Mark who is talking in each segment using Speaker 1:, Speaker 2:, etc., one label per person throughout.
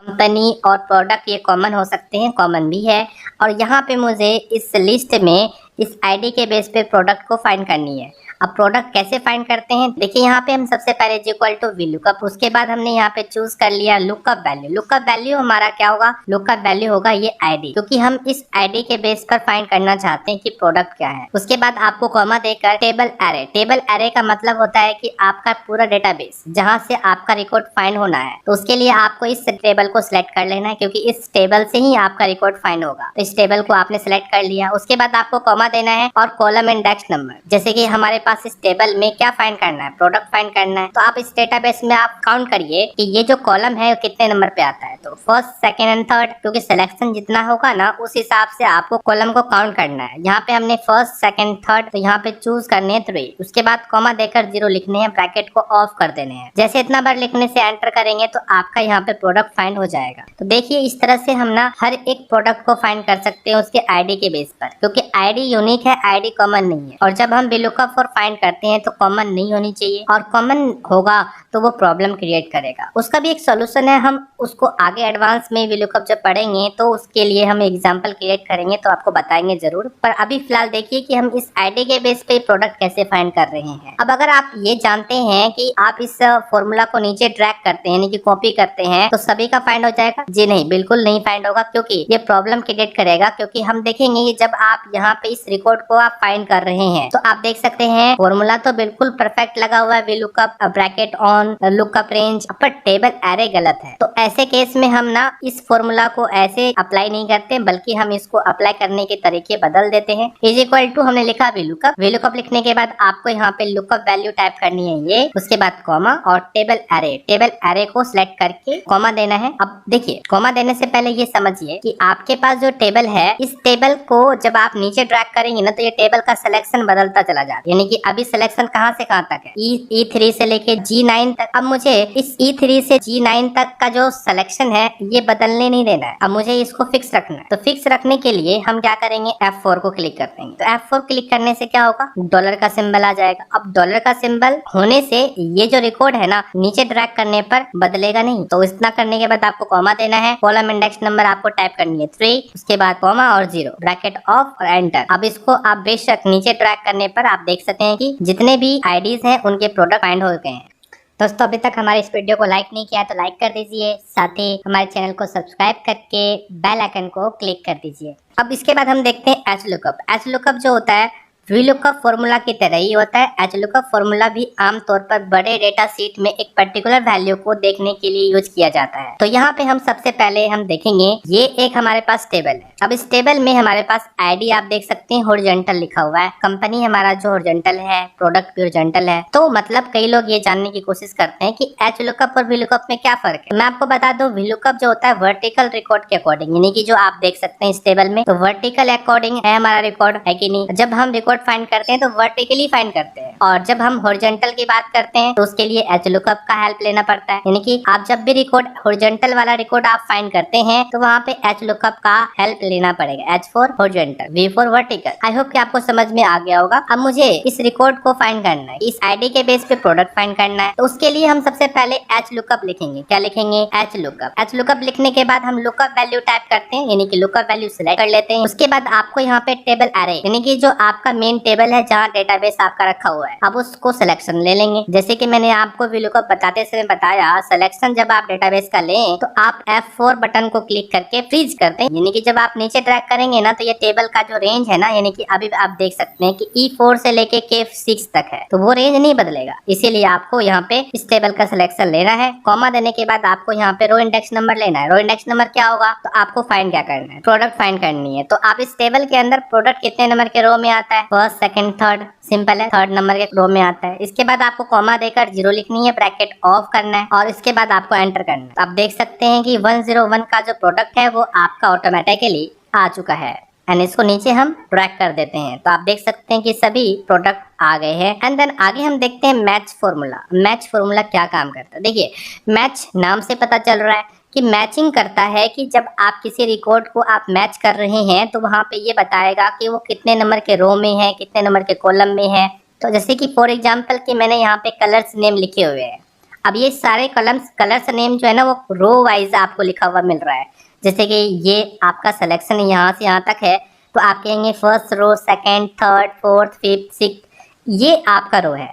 Speaker 1: Company और product ये common हो सकते हैं, कॉमन भी है। और यहाँ पे मुझे इस लिस्ट में इस आईडी के बेस पे प्रोडक्ट को फाइंड करनी है। अब प्रोडक्ट कैसे फाइंड करते हैं, देखिए यहाँ पे हम सबसे पहले इक्वल टू वी लुकअप, उसके बाद हमने यहाँ पे चूज कर लिया लुकअप वैल्यू। लुकअप वैल्यू हमारा क्या होगा, लुकअप वैल्यू होगा ये आईडी, क्योंकि हम इस आईडी के बेस पर फाइंड करना चाहते हैं कि प्रोडक्ट क्या है। उसके बाद आपको कॉमा देकर टेबल एरे, टेबल एरे का मतलब होता है कि आपका पूरा डेटाबेस जहाँ से आपका रिकॉर्ड फाइंड होना है, तो उसके लिए आपको इस टेबल को सिलेक्ट कर लेना है, क्योंकि इस टेबल से ही आपका रिकॉर्ड फाइंड होगा। तो इस टेबल को आपने सिलेक्ट कर लिया। उसके बाद आपको कॉमा देना है और कॉलम इंडेक्स नंबर, जैसे कि हमारे पास इस टेबल में क्या फाइंड करना है, प्रोडक्ट फाइंड करना है। तो आप इस डेटाबेस में आप काउंट करिए कि ये जो कॉलम है वो कितने नंबर पे आता है। तो फर्स्ट, सेकंड एंड थर्ड, क्योंकि सिलेक्शन जितना होगा ना उस हिसाब से आपको कॉलम को काउंट करना है। यहाँ पे हमने फर्स्ट, सेकंड, थर्ड, तो यहाँ पे चूज करने हैं 3। उसके बाद कॉमा देकर 0 लिखने हैं, ब्रैकेट को ऑफ कर देने हैं। जैसे इतना बार लिखने से एंटर करेंगे तो आपका यहाँ पे प्रोडक्ट फाइंड हो जाएगा। तो देखिए इस तरह से हम ना हर एक प्रोडक्ट को फाइंड कर सकते हैं उसके आईडी के बेस पर, क्योंकि आईडी यूनिक है, आईडी कॉमन नहीं है। और जब हम VLOOKUP और फाइंड करते हैं तो कॉमन नहीं होनी चाहिए, और कॉमन होगा तो वो प्रॉब्लम क्रिएट करेगा। उसका भी एक सोल्यूशन है, हम उसको आगे एडवांस में VLOOKUP जब पढ़ेंगे तो उसके लिए हम एग्जांपल क्रिएट करेंगे तो आपको बताएंगे जरूर। पर अभी फिलहाल देखिए कि हम इस आईडी के बेस पे प्रोडक्ट कैसे फाइंड कर रहे हैं। अब अगर आप ये जानते हैं कि आप इस फॉर्मूला को नीचे ड्रैग करते हैं, यानी कि कॉपी करते हैं, तो सभी का फाइंड हो जाएगा? जी नहीं, बिल्कुल नहीं फाइंड होगा, क्योंकि ये प्रॉब्लम क्रिएट करेगा। क्योंकि हम देखेंगे कि जब आप यहाँ पे इस रिकॉर्ड को आप फाइंड कर रहे हैं तो आप देख सकते हैं फॉर्मूला तो बिल्कुल परफेक्ट लगा हुआ है, VLOOKUP bracket on, lookup range, पर टेबल एरे गलत है। तो ऐसे केस में हम ना इस फॉर्मूला को ऐसे अप्लाई नहीं करते, बल्कि हम इसको अप्लाई करने के तरीके बदल देते हैं। इज इक्वल टू हमने लिखा VLOOKUP लिखने के बाद आपको यहाँ पे लुकअप वैल्यू टाइप करनी है ये, उसके बाद कॉमा और टेबल एरे को सिलेक्ट करके कॉमा देना है। अब देखिए कॉमा देने से पहले ये समझिए कि आपके पास जो टेबल है, इस टेबल को जब आप नीचे ड्रैग करेंगे ना तो ये टेबल का सिलेक्शन बदलता चला जाता है। यानी कि अभी सिलेक्शन कहाँ से कहाँ तक है, E3 से लेके G9 तक। अब मुझे इस E3 से G9 तक का जो सिलेक्शन है ये बदलने नहीं देना है, अब मुझे इसको फिक्स रखना है। तो फिक्स रखने के लिए हम क्या करेंगे, F4 को क्लिक करते हैं। तो F4 क्लिक करने से क्या होगा, डॉलर का सिंबल आ जाएगा। अब डॉलर का सिंबल होने से ये जो रिकॉर्ड है ना नीचे ड्रैग करने पर बदलेगा नहीं। तो इतना करने के बाद आपको कॉमा देना है, कॉलम इंडेक्स नंबर आपको टाइप करनी है 3, उसके बाद कॉमा और 0, ब्रैकेट ऑफ और एंटर। अब इसको आप बेशक नीचे ड्रैग करने पर आप देख सकते हैं कि जितने भी आईडीज हैं उनके प्रोडक्ट फाइंड हो गए हैं। दोस्तों अभी तक हमारे इस वीडियो को लाइक नहीं किया तो लाइक कर दीजिए, साथ ही हमारे चैनल को सब्सक्राइब करके बेल आइकन को क्लिक कर दीजिए। अब इसके बाद हम देखते हैं HLOOKUP जो होता है VLOOKUP फॉर्मूला की तरह ही होता है। HLOOKUP फॉर्मूला भी आमतौर पर बड़े डेटा सीट में एक पर्टिकुलर वैल्यू को देखने के लिए यूज किया जाता है। तो यहाँ पे हम सबसे पहले हम देखेंगे, ये एक हमारे पास टेबल है। अब इस टेबल में हमारे पास आईडी आप देख सकते हैं हॉरिजॉन्टल लिखा हुआ है, कंपनी हमारा जो हॉरिजॉन्टल है, प्रोडक्ट भी हॉरिजॉन्टल है। तो मतलब कई लोग ये जानने की कोशिश करते हैं कि HLOOKUP और VLOOKUP में क्या फर्क है। मैं आपको बता दूं, VLOOKUP जो होता है वर्टिकल रिकॉर्ड के अकॉर्डिंग, यानी कि जो आप देख सकते हैं इस टेबल में, तो वर्टिकल अकॉर्डिंग है हमारा रिकॉर्ड, है कि नहीं। जब हम रिकॉर्ड फाइंड करते हैं तो वर्टिकली फाइंड करते हैं, और जब हम हॉरिजॉन्टल की बात करते हैं तो उसके लिए HLOOKUP का हेल्प लेना पड़ता है। यानी कि आप जब भी रिकॉर्ड हॉरिजॉन्टल वाला रिकॉर्ड आप फाइंड करते हैं तो वहाँ पे HLOOKUP का हेल्प लेना पड़ेगा। H for horizontal, V for vertical. I hope कि आपको समझ में आ गया होगा। अब मुझे इस रिकॉर्ड को फाइंड करना है, इस आईडी के बेस पे प्रोडक्ट फाइंड करना है। तो उसके लिए हम सबसे पहले HLOOKUP लिखेंगे। क्या लिखेंगे, HLOOKUP लिखने के बाद हम लुकअप वैल्यू टाइप करते हैं, यानी कि लुकअप वैल्यू सिलेक्ट कर लेते हैं। उसके बाद आपको यहाँ पे टेबल एरे, यानी कि जो आपका मेन टेबल है जहाँ डेटाबेस आपका रखा हुआ है, अब उसको सिलेक्शन ले लेंगे। जैसे कि मैंने आपको VLOOKUP बताते समय बताया, सिलेक्शन जब आप डेटाबेस का लें तो आप F4 बटन को क्लिक करके फ्रीज करते हैं। यानी कि जब आप नीचे ड्रैग करेंगे ना तो ये टेबल का जो रेंज है ना, यानी कि अभी आप देख सकते हैं कि E4 से लेके K6 तक है, तो वो रेंज नहीं बदलेगा। इसीलिए आपको यहाँ पे इस टेबल का सिलेक्शन लेना है। कॉमा देने के बाद आपको यहाँ पे रो इंडेक्स नंबर लेना है। रो इंडेक्स नंबर क्या होगा, तो आपको फाइंड क्या करना है, प्रोडक्ट फाइंड करनी है। तो आप इस टेबल के अंदर प्रोडक्ट कितने नंबर के रो में आता है, फर्स्ट, सेकंड, थर्ड, सिंपल है, थर्ड नंबर के रो में आता है। इसके बाद आपको कॉमा देकर 0 लिखनी है, ब्रैकेट ऑफ करना है, और इसके बाद आपको एंटर करना है। आप देख सकते हैं कि 101 का जो प्रोडक्ट है वो आपका ऑटोमेटिकली आ चुका है। एंड इसको नीचे हम ड्रैग कर देते हैं, तो आप देख सकते हैं कि सभी प्रोडक्ट आ गए हैं। एंड देन आगे हम देखते हैं मैच फॉर्मूला क्या काम करता है। देखिए मैच नाम से पता चल रहा है कि मैचिंग करता है, कि जब आप किसी रिकॉर्ड को आप मैच कर रहे हैं तो वहाँ पे ये बताएगा कि वो कितने नंबर के रो में है, कितने नंबर के कॉलम में है। तो जैसे कि फॉर एग्जांपल कि मैंने यहाँ पे कलर्स नेम लिखे हुए हैं, अब ये सारे कलर्स नेम जो है ना वो रो वाइज आपको लिखा हुआ मिल रहा है। जैसे कि ये आपका सिलेक्शन यहाँ से यहाँ तक है, तो आप कहेंगे first row, second, third, fourth, fifth, sixth, ये आपका रो है।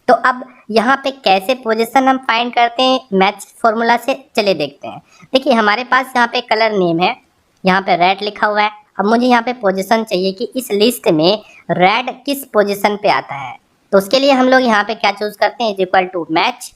Speaker 1: तो अब यहाँ पे कैसे पोजीशन हम फाइंड करते हैं मैच फॉर्मूला से, चलिए देखते हैं। देखिए हमारे पास यहाँ पे कलर नेम है, यहाँ पे रेड लिखा हुआ है। अब मुझे यहाँ पे पोजीशन चाहिए कि इस लिस्ट में रेड किस पोजीशन पे आता है। तो उसके लिए हम लोग यहाँ पे क्या चूज करते हैं, इज इक्वल टू मैच,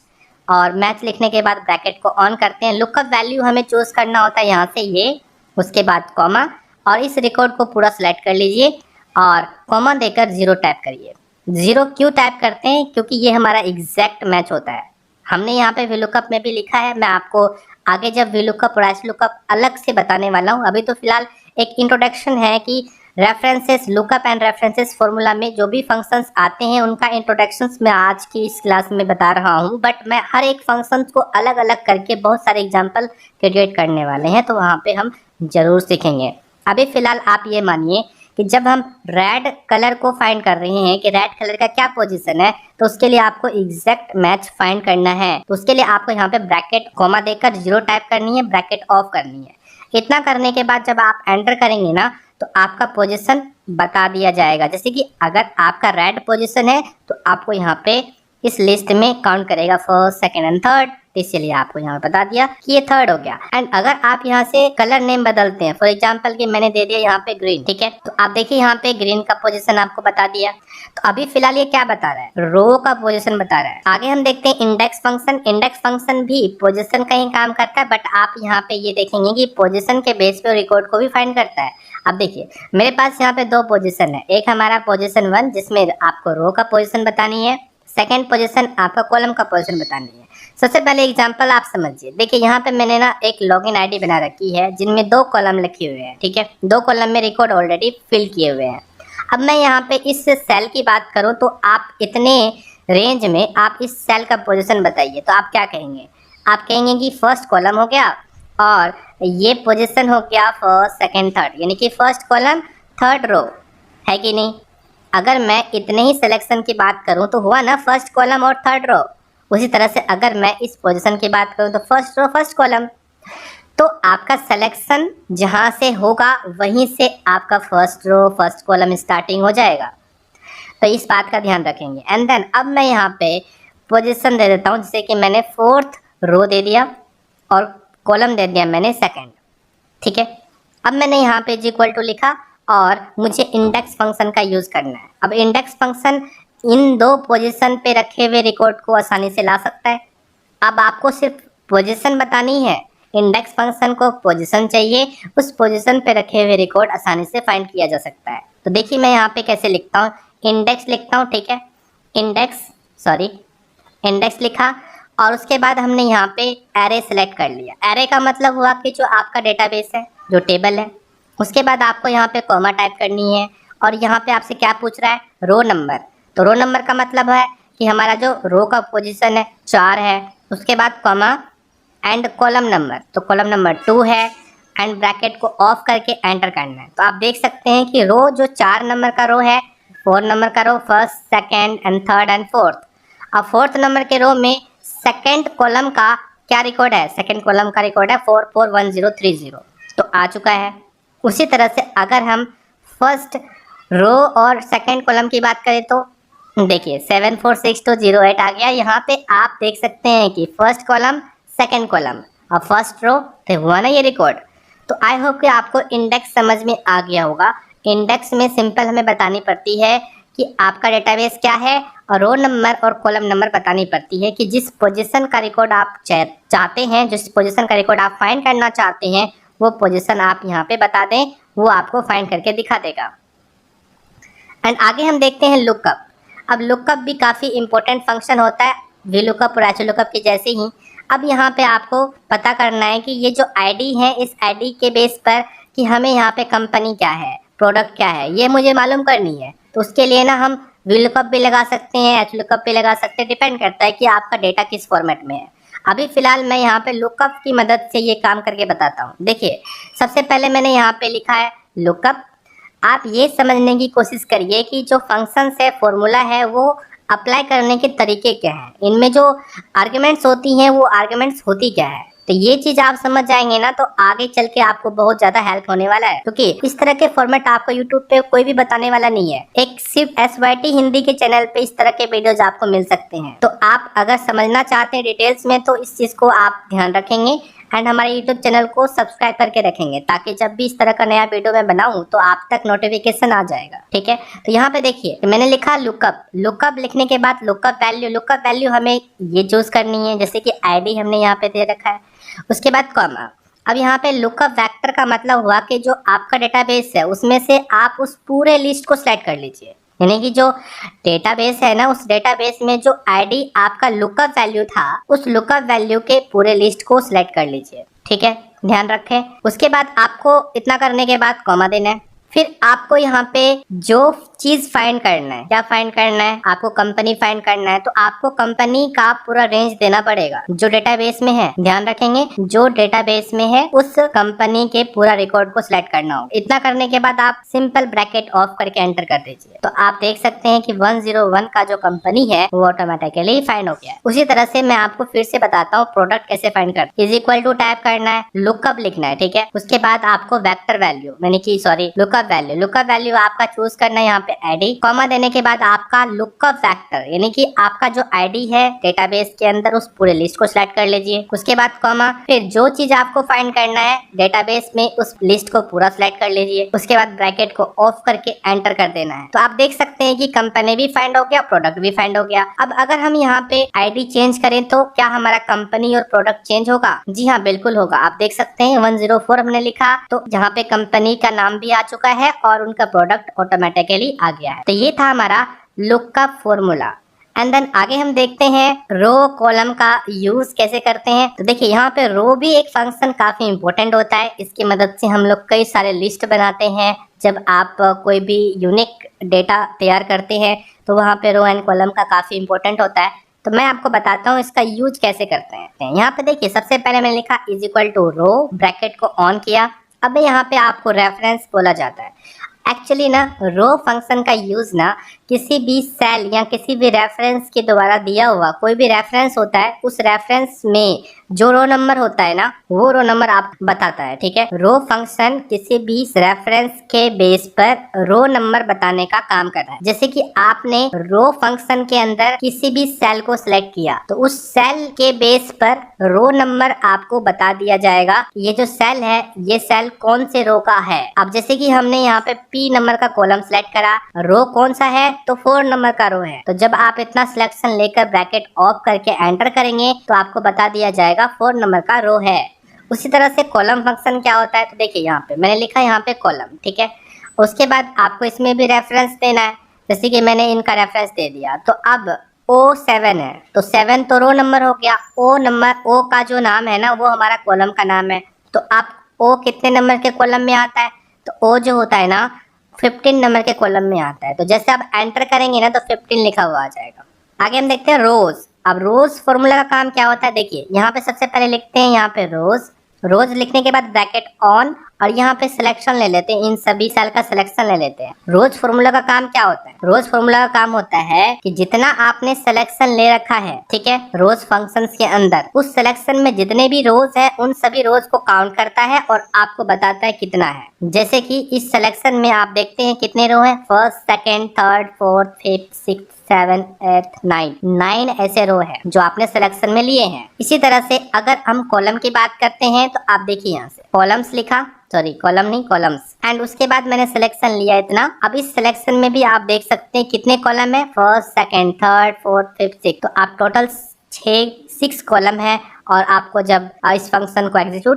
Speaker 1: और मैच लिखने के बाद ब्रैकेट को ऑन करते हैं। लुकअप वैल्यू हमें चूज करना होता है यहाँ से ये, उसके बाद कॉमा, और इस रिकॉर्ड को पूरा सिलेक्ट कर लीजिए और कॉमा देकर 0 टाइप करिए। 0 क्यों टाइप करते हैं, क्योंकि ये हमारा एग्जैक्ट मैच होता है। हमने यहाँ पे VLOOKUP में भी लिखा है, मैं आपको आगे जब VLOOKUP और HLOOKUP अलग से बताने वाला हूँ। अभी तो फिलहाल एक इंट्रोडक्शन है कि references, lookup and references formula में जो भी फंक्शंस आते हैं उनका इंट्रोडक्शंस मैं आज की इस क्लास में बता रहा हूँ। बट मैं हर एक फंक्शंस को अलग अलग करके बहुत सारे एग्जांपल क्रिएट करने वाले हैं, तो वहाँ पे हम जरूर सीखेंगे। अभी फिलहाल आप ये मानिए कि जब हम रेड कलर को फाइंड कर रहे हैं कि रेड कलर का क्या पोजीशन है, तो उसके लिए आपको एग्जैक्ट मैच फाइंड करना है। तो उसके लिए आपको यहाँ पे ब्रैकेट कॉमा देकर 0 टाइप करनी है, ब्रैकेट ऑफ करनी है। इतना करने के बाद जब आप एंटर करेंगे ना, तो आपका पोजीशन बता दिया जाएगा। जैसे कि अगर आपका रेड पोजीशन है तो आपको यहाँ पे इस लिस्ट में काउंट करेगा फर्स्ट, सेकंड एंड थर्ड, तो इसीलिए आपको यहाँ बता दिया कि ये थर्ड हो गया। एंड अगर आप यहाँ से कलर नेम बदलते हैं, फॉर एग्जांपल कि मैंने दे दिया यहाँ पे ग्रीन, ठीक है, तो आप देखिए यहाँ पे ग्रीन का पोजीशन आपको बता दिया। तो अभी फिलहाल ये क्या बता रहा है, रो का पोजीशन बता रहा है। आगे हम देखते हैं इंडेक्स फंक्शन। इंडेक्स फंक्शन भी पोजीशन का ही काम करता है, बट आप यहाँ पे ये देखेंगे कि पोजीशन के बेस पे रिकॉर्ड को भी फाइंड करता है। अब देखिए मेरे पास यहाँ पे 2 पोजीशन है, एक हमारा पोजीशन 1 जिसमें आपको रो का पोजीशन बतानी है, सेकेंड पोजीशन आपका कॉलम का पोजीशन बतानी है। सबसे पहले एग्जांपल आप समझिए। देखिए यहाँ पे मैंने ना एक लॉगिन आईडी बना रखी है जिनमें 2 कॉलम लिखे हुए हैं, ठीक है, 2 कॉलम में रिकॉर्ड ऑलरेडी फिल किए हुए हैं। अब मैं यहाँ पे इस सेल की बात करूँ तो आप इतने रेंज में आप इस सेल का पोजीशन बताइए, तो आप क्या कहेंगे, आप कहेंगे कि फर्स्ट कॉलम हो गया और ये पोजीशन हो गया फर्स्ट, सेकंड, थर्ड, यानी कि फर्स्ट कॉलम थर्ड रो, है कि नहीं। अगर मैं इतने ही सिलेक्शन की बात करूं तो हुआ ना फर्स्ट कॉलम और थर्ड रो। उसी तरह से अगर मैं इस पोजीशन की बात करूं तो फर्स्ट रो फर्स्ट कॉलम, तो आपका सिलेक्शन जहां से होगा वहीं से आपका first row first column starting हो जाएगा। तो इस बात का ध्यान रखेंगे। एंड देन अब मैं यहाँ पे पोजीशन दे देता हूँ, जैसे कि मैंने फोर्थ रो दे दिया और कॉलम दे दिया मैंने सेकंड, ठीक है। अब मैंने यहाँ पे इक्वल टू लिखा और मुझे इंडेक्स फंक्शन का यूज़ करना है। अब इंडेक्स फंक्शन इन 2 पोजीशन पे रखे हुए रिकॉर्ड को आसानी से ला सकता है। अब आपको सिर्फ पोजीशन बतानी है, इंडेक्स फंक्शन को पोजीशन चाहिए, उस पोजीशन पे रखे हुए रिकॉर्ड आसानी से फाइंड किया जा सकता है। तो देखिए मैं यहाँ पे कैसे लिखता हूँ, इंडेक्स लिखता हूँ, ठीक है, इंडेक्स लिखा और उसके बाद हमने यहाँ पे एरे सेलेक्ट कर लिया। एरे का मतलब हुआ कि जो आपका डेटाबेस है, जो टेबल है। उसके बाद आपको यहाँ पे कॉमा टाइप करनी है और यहाँ पे आपसे क्या पूछ रहा है, रो नंबर। तो रो नंबर का मतलब है कि हमारा जो रो का पोजीशन है 4 है, उसके बाद कॉमा एंड कॉलम नंबर, तो कॉलम नंबर 2 है एंड ब्रैकेट को ऑफ करके एंटर करना है। तो आप देख सकते हैं कि रो जो 4 नंबर का रो है, 4 नंबर का row, first, second and third and fourth. अब फोर्थ नंबर के रो में सेकेंड कॉलम का क्या रिकॉर्ड है, सेकेंड कॉलम का रिकॉर्ड है 441030, तो आ चुका है। उसी तरह से अगर हम फर्स्ट रो और सेकेंड कॉलम की बात करें तो देखिए 746208 आ गया। यहाँ पे आप देख सकते हैं कि फर्स्ट कॉलम सेकेंड कॉलम और फर्स्ट रो, तो हुआ ना ये रिकॉर्ड। तो आई होप कि आपको इंडेक्स समझ में आ गया होगा। इंडेक्स में सिंपल हमें बतानी पड़ती है कि आपका डेटाबेस क्या है और रो नंबर और कॉलम नंबर बतानी पड़ती है कि जिस पोजीशन का रिकॉर्ड आप चाहते हैं, जिस पोजीशन का रिकॉर्ड आप फाइंड करना चाहते हैं, वो पोजीशन आप यहाँ पे बता दें, वो आपको फाइंड करके दिखा देगा। एंड आगे हम देखते हैं लुकअप। अब लुकअप भी काफ़ी इंपॉर्टेंट फंक्शन होता है VLOOKUP और HLOOKUP के जैसे ही। अब यहाँ पे आपको पता करना है कि ये जो आईडी है, इस आईडी के बेस पर कि हमें यहाँ पे कंपनी क्या है, प्रोडक्ट क्या है, ये मुझे मालूम करनी है। तो उसके लिए ना हम VLOOKUP भी लगा सकते हैं, HLOOKUP भी लगा सकते हैं, डिपेंड करता है कि आपका डेटा किस फॉर्मेट में है। अभी फिलहाल मैं यहाँ पे लुकअप की मदद से ये काम करके बताता हूँ। देखिए सबसे पहले मैंने यहाँ पे लिखा है लुकअप। आप ये समझने की कोशिश करिए कि जो फंक्शन है, फॉर्मूला है, वो अप्लाई करने के तरीके क्या हैं, इनमें जो आर्ग्यूमेंट्स होती हैं वो आर्ग्यूमेंट्स होती क्या है। तो ये चीज आप समझ जाएंगे ना तो आगे चल के आपको बहुत ज्यादा हेल्प होने वाला है, क्योंकि इस तरह के फॉर्मेट आपको यूट्यूब पे कोई भी बताने वाला नहीं है। एक सिर्फ SYT हिंदी के चैनल पे इस तरह के वीडियोज आपको मिल सकते हैं। तो आप अगर समझना चाहते हैं डिटेल्स में तो इस चीज को आप ध्यान रखेंगे एंड हमारे यूट्यूब चैनल को सब्सक्राइब करके रखेंगे, ताकि जब भी इस तरह का नया वीडियो मैं बनाऊं तो आप तक नोटिफिकेशन आ जाएगा। ठीक है, तो यहाँ पे देखिए मैंने लिखा लुकअप। लुकअप लिखने के बाद लुकअप वैल्यू हमें ये चूज करनी है, जैसे कि ID हमने यहाँ पे दे रखा है। उसके बाद कॉमा। अब यहाँ पे लुकअप वेक्टर का मतलब हुआ कि जो आपका डेटाबेस है उसमें से आप उस पूरे लिस्ट को सिलेक्ट कर लीजिए, यानी कि जो डेटाबेस है ना उस डेटाबेस में जो ID आपका लुकअप वैल्यू था उस लुकअप वैल्यू के पूरे लिस्ट को सिलेक्ट कर लीजिए। ठीक है, ध्यान रखें। उसके बाद आपको इतना करने के बाद कॉमा देना है। फिर आपको यहाँ पे जो चीज फाइंड करना है, क्या फाइंड करना है, आपको कंपनी फाइंड करना है, तो आपको कंपनी का पूरा रेंज देना पड़ेगा जो डेटाबेस में है। ध्यान रखेंगे, जो डेटाबेस में है उस कंपनी के पूरा रिकॉर्ड को सिलेक्ट करना होगा। इतना करने के बाद आप सिंपल ब्रैकेट ऑफ करके एंटर कर दीजिए। तो आप देख सकते हैं कि 101 का जो कंपनी है वो ऑटोमेटिकली फाइंड हो गया है। उसी तरह से मैं आपको फिर से बताता हूँ प्रोडक्ट कैसे फाइंड करते हैं। इज इक्वल टू टाइप करना है, लुकअप लिखना है। ठीक है, उसके बाद आपको वेक्टर वैल्यू यानी कि लुकअप वैल्यू आपका चूज करना है यहाँ पे ID, कॉमा देने के बाद आपका लुकअप वेक्टर यानी कि आपका जो ID है डेटाबेस के अंदर उस पूरे लिस्ट को सिलेक्ट कर लीजिए। उसके बाद कॉमा, फिर जो चीज आपको फाइंड करना है डेटाबेस में उस लिस्ट को पूरा सिलेक्ट कर लीजिए। उसके बाद ब्रैकेट को ऑफ करके एंटर कर देना है। तो आप देख सकते हैं कि कंपनी भी फाइंड हो गया, प्रोडक्ट भी फाइंड हो गया। अब अगर हम यहाँ पे ID चेंज करें तो क्या हमारा कंपनी और प्रोडक्ट चेंज होगा? जी हाँ, बिल्कुल होगा। आप देख सकते हैं 104 हमने लिखा तो यहाँ पे कंपनी का नाम भी आ चुका है और उनका प्रोडक्ट ऑटोमेटिकली आ गया है। तो ये था हमारा लुकअप फॉर्मूला। एंड देन आगे हम देखते हैं रो कॉलम का यूज कैसे करते हैं। तो देखिए यहाँ पे रो भी एक फंक्शन काफी इंपॉर्टेंट होता है। इसकी मदद से हम लोग कई सारे लिस्ट बनाते हैं। जब आप कोई भी यूनिक डेटा तैयार करते हैं तो वहाँ पे रो एंड कॉलम का काफी इंपॉर्टेंट होता है। तो मैं आपको बताता हूँ इसका यूज कैसे करते हैं। यहाँ पे देखिए सबसे पहले मैंने लिखा is equal to row, bracket को ऑन किया। अब यहाँ पे आपको रेफरेंस बोला जाता है। एक्चुअली ना रो फंक्शन का यूज ना किसी भी सेल या किसी भी रेफरेंस के द्वारा दिया हुआ कोई भी रेफरेंस होता है उस रेफरेंस में जो रो नंबर होता है ना वो रो नंबर आप बताता है। ठीक है, रो फंक्शन किसी भी रेफरेंस के बेस पर रो नंबर बताने का काम कर रहा है। जैसे कि आपने रो फंक्शन के अंदर किसी भी सेल को सिलेक्ट किया तो उस सेल के बेस पर रो नंबर आपको बता दिया जाएगा। ये जो सेल है ये सेल कौन से रो का है। अब जैसे कि हमने यहाँ पे P नंबर का कॉलम सिलेक्ट करा, रो कौन सा है तो 4 नंबर का रो है। तो जब आप इतना सिलेक्शन लेकर ब्रैकेट ऑफ करके एंटर करेंगे तो आपको बता दिया जाएगा 4 नंबर का रो है। उसी तरह से कॉलम फंक्शन क्या होता है तो देखिए यहाँ पे मैंने लिखा यहाँ पे कॉलम। ठीक है, उसके बाद आपको इसमें भी रेफरेंस देना है। जैसे कि मैंने इनका रेफरेंस दे दिया तो अब O7 है तो 7 तो रो नंबर हो गया। O का जो नाम है ना वो हमारा कॉलम का नाम है। तो आप O कितने नंबर के कॉलम में आता है तो O जो होता है ना 15 नंबर के कॉलम में आता है। तो जैसे आप एंटर करेंगे ना तो 15 लिखा हुआ आ जाएगा। आगे हम देखते हैं रोज। अब रोज फॉर्मूला का काम क्या होता है देखिए यहाँ पे सबसे पहले लिखते हैं यहाँ पे रोज लिखने के बाद ब्रैकेट ऑन और यहाँ पे सिलेक्शन ले लेते हैं। इन सभी सेल का सिलेक्शन ले लेते हैं। रोज फॉर्मूला का काम क्या होता है? रोज फॉर्मूला का काम होता है कि जितना आपने सिलेक्शन ले रखा है ठीक है रोज फंक्शंस के अंदर उस सिलेक्शन में जितने भी रोज है उन सभी रोज को काउंट करता है और आपको बताता है कितना है। जैसे कि इस सिलेक्शन में आप देखते हैं कितने रो है, first, second, third, fourth, fifth, six, 7, 8, 9 ऐसे रो है जो आपने सिलेक्शन में लिए हैं। इसी तरह से अगर हम कॉलम की बात करते हैं तो आप देखिए यहाँ से कॉलम्स लिखा, सॉरी कॉलम नहीं कॉलम्स, एंड उसके बाद मैंने सिलेक्शन लिया इतना। अब इस सिलेक्शन में भी आप देख सकते हैं कितने कॉलम है, first, second, third, fourth, fifth, six. तो आप टोटल 6 कॉलम है और आपको जब इस फंक्शन को एग्जीक्यूट